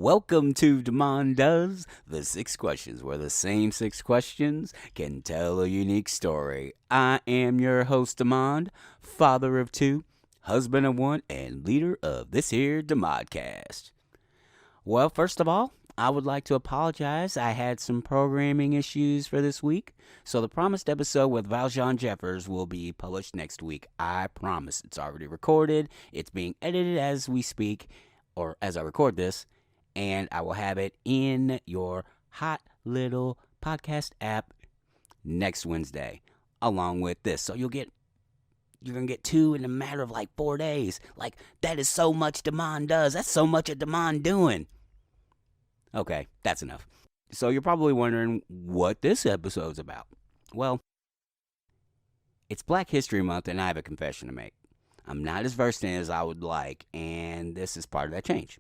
Welcome to Demond Does, the 6 questions where the same 6 questions can tell a unique story. I am your host, Demond, father of two, husband of one, and leader of this here Demodcast. Well, first of all, I would like to apologize. I had some programming issues for this week, so the promised episode with Valjean Jeffers will be published next week. I promise. It's already recorded. It's being edited as we speak, or as I record this, and I will have it in your hot little podcast app next Wednesday, along with this. So you're gonna get two in a matter of like 4 days. Like, that is so much Demond does. That's so much of Demond doing. Okay, that's enough. So you're probably wondering what this episode's about. Well, it's Black History Month, and I have a confession to make. I'm not as versed in it as I would like, and this is part of that change.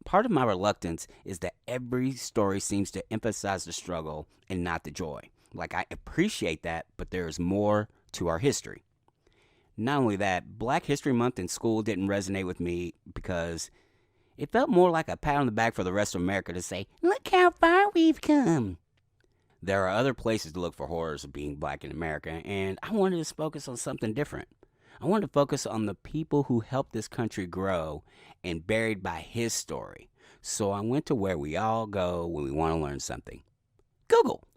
Part of my reluctance is that every story seems to emphasize the struggle and not the joy. Like, I appreciate that, but there's more to our history. Not only that, Black History Month in school didn't resonate with me because it felt more like a pat on the back for the rest of America to say, "Look how far we've come." There are other places to look for horrors of being black in America, and I wanted to focus on something different. I wanted to focus on the people who helped this country grow and buried by his story. So I went to where we all go when we want to learn something: Google.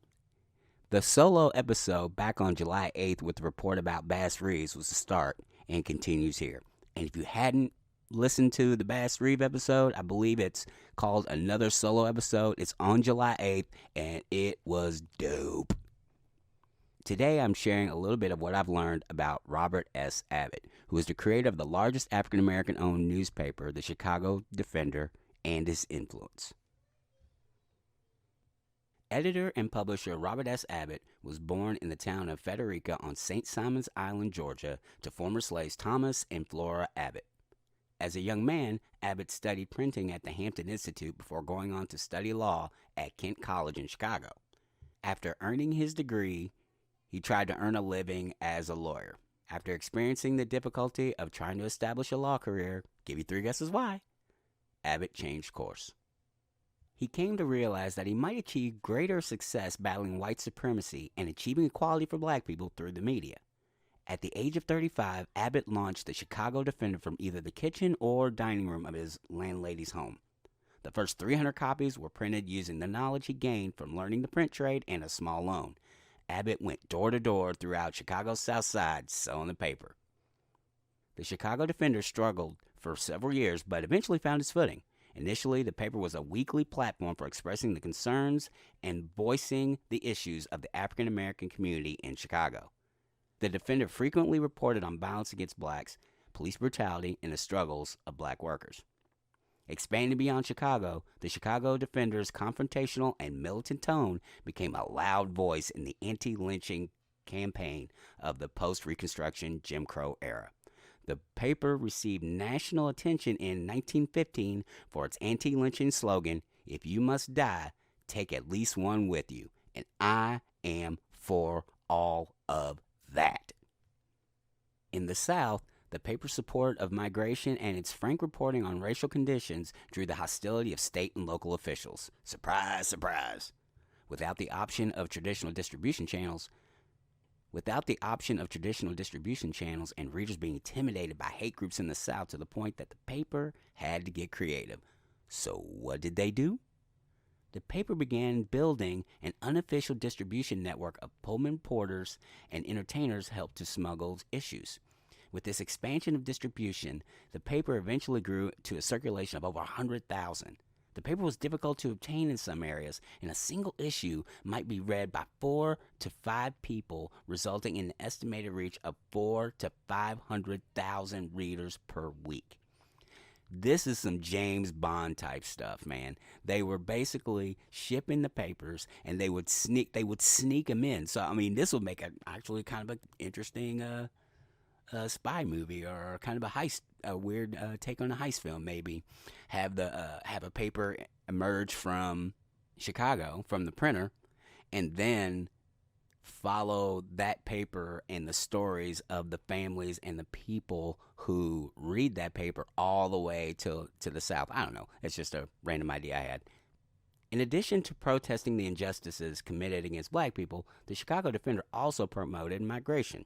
The solo episode back on July 8th with the report about Bass Reeves was the start and continues here. And if you hadn't listened to the Bass Reeves episode, I believe it's called Another Solo Episode. It's on July 8th, and it was dope. Today, I'm sharing a little bit of what I've learned about Robert S. Abbot, who is the creator of the largest African-American owned newspaper, the Chicago Defender, and his influence. Editor and publisher Robert S. Abbot was born in the town of Frederica on St. Simon's Island, Georgia, to former slaves Thomas and Flora Abbott. As a young man, Abbott studied printing at the Hampton Institute before going on to study law at Kent College in Chicago. After earning his degree, he tried to earn a living as a lawyer. After experiencing the difficulty of trying to establish a law career, give you 3 guesses why, Abbott changed course. He came to realize that he might achieve greater success battling white supremacy and achieving equality for black people through the media. At the age of 35, Abbott launched the Chicago Defender from either the kitchen or dining room of his landlady's home. The first 300 copies were printed using the knowledge he gained from learning the print trade and a small loan. Abbott went door to door throughout Chicago's South Side selling the paper. The Chicago Defender struggled for several years, but eventually found its footing. Initially, the paper was a weekly platform for expressing the concerns and voicing the issues of the African American community in Chicago. The Defender frequently reported on violence against blacks, police brutality, and the struggles of black workers. Expanding beyond Chicago, the Chicago Defender's confrontational and militant tone became a loud voice in the anti-lynching campaign of the post-Reconstruction Jim Crow era. The paper received national attention in 1915 for its anti-lynching slogan, "If you must die, take at least one with you." And I am for all of that. In the South, the paper's support of migration and its frank reporting on racial conditions drew the hostility of state and local officials. Surprise, surprise. Without the option of traditional distribution channels and readers being intimidated by hate groups in the South to the point that the paper had to get creative. So what did they do? The paper began building an unofficial distribution network of Pullman porters and entertainers helped to smuggle issues. With this expansion of distribution, the paper eventually grew to a circulation of over 100,000. The paper was difficult to obtain in some areas, and a single issue might be read by 4 to 5 people, resulting in an estimated reach of 4 to 500,000 readers per week. This is some James Bond type stuff, man. They were basically shipping the papers, and they would sneak them in. So I mean, this would make actually kind of an interesting spy movie, or kind of a heist, a weird take on a heist film. Maybe have a paper emerge from Chicago from the printer, and then follow that paper and the stories of the families and the people who read that paper all the way to the South. I don't know. It's just a random idea I had. In addition to protesting the injustices committed against black people, the Chicago Defender also promoted migration.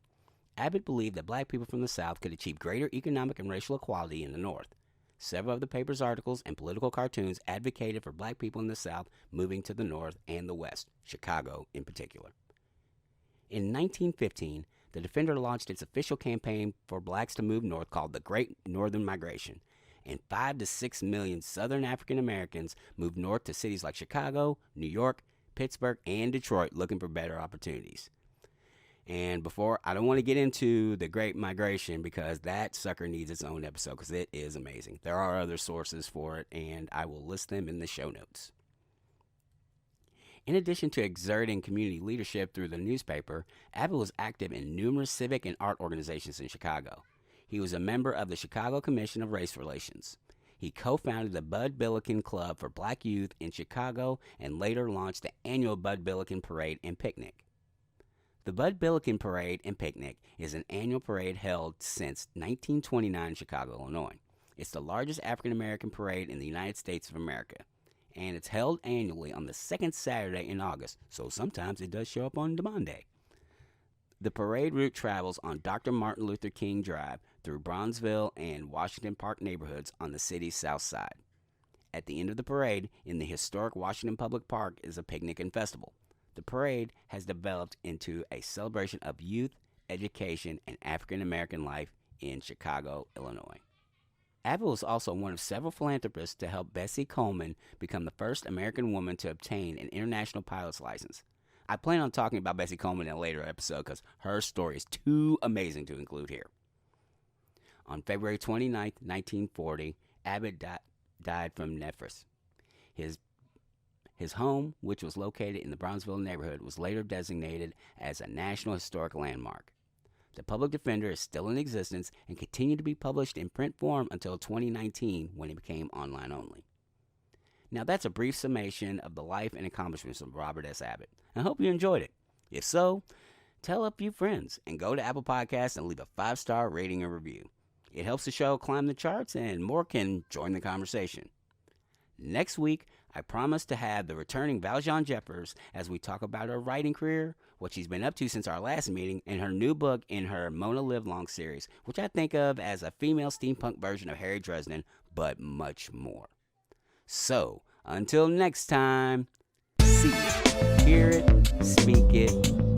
Abbot believed that black people from the South could achieve greater economic and racial equality in the North. Several of the paper's articles and political cartoons advocated for black people in the South moving to the North and the West, Chicago in particular. In 1915, the Defender launched its official campaign for blacks to move north called the Great Northern Migration, and 5 to 6 million Southern African Americans moved north to cities like Chicago, New York, Pittsburgh, and Detroit looking for better opportunities. And before, I don't want to get into the Great Migration because that sucker needs its own episode because it is amazing. There are other sources for it, and I will list them in the show notes. In addition to exerting community leadership through the newspaper, Abbot was active in numerous civic and art organizations in Chicago. He was a member of the Chicago Commission of Race Relations. He co-founded the Bud Billiken Club for Black Youth in Chicago and later launched the annual Bud Billiken Parade and Picnic. The Bud Billiken Parade and Picnic is an annual parade held since 1929 in Chicago, Illinois. It's the largest African American parade in the United States of America, and it's held annually on the second Saturday in August, so sometimes it does show up on Demand Day. The parade route travels on Dr. Martin Luther King Drive through Bronzeville and Washington Park neighborhoods on the city's south side. At the end of the parade, in the historic Washington Public Park, is a picnic and festival. The parade has developed into a celebration of youth, education, and African American life in Chicago, Illinois. Abbot was also one of several philanthropists to help Bessie Coleman become the first American woman to obtain an international pilot's license. I plan on talking about Bessie Coleman in a later episode because her story is too amazing to include here. On February 29, 1940, Abbot died from nephros. His home, which was located in the Bronzeville neighborhood, was later designated as a National Historic Landmark. The Public Defender is still in existence and continued to be published in print form until 2019 when it became online only. Now that's a brief summation of the life and accomplishments of Robert S. Abbot. I hope you enjoyed it. If so, tell a few friends and go to Apple Podcasts and leave a 5-star rating and review. It helps the show climb the charts and more can join the conversation. Next week, I promise to have the returning Valjean Jeffers as we talk about her writing career, what she's been up to since our last meeting, and her new book in her Mona Livelong series, which I think of as a female steampunk version of Harry Dresden, but much more. So, until next time, see it, hear it, speak it,